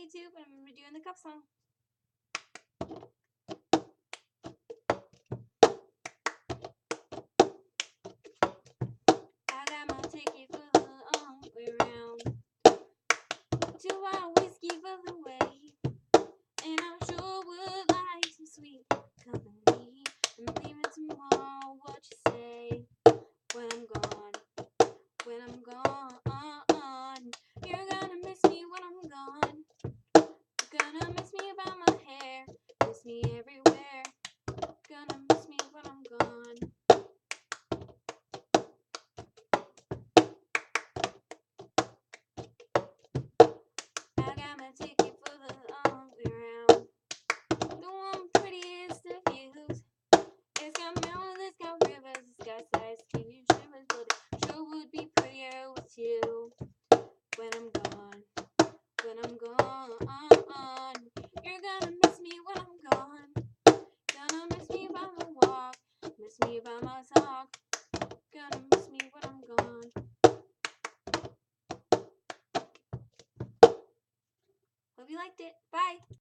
YouTube, and I'm going to be doing the cup song. I got my ticket for the long way round to our whiskey for the way, and I sure would like some sweet company. I'm leaving tomorrow, what you say? When I'm gone, you're gonna miss me when I'm gone. You're gonna miss me about my hair, miss me everywhere. Gonna miss me when I'm gone. I got my ticket for the long way round. The one prettiest of views. It's got mountains, it's got rivers, it's got sights, give you shivers, but it sure would be prettier with you. When I'm gone, you're gonna miss me when I'm gone. Gonna miss me by my walk, miss me by my talk. Gonna miss me when I'm gone. Hope you liked it. Bye.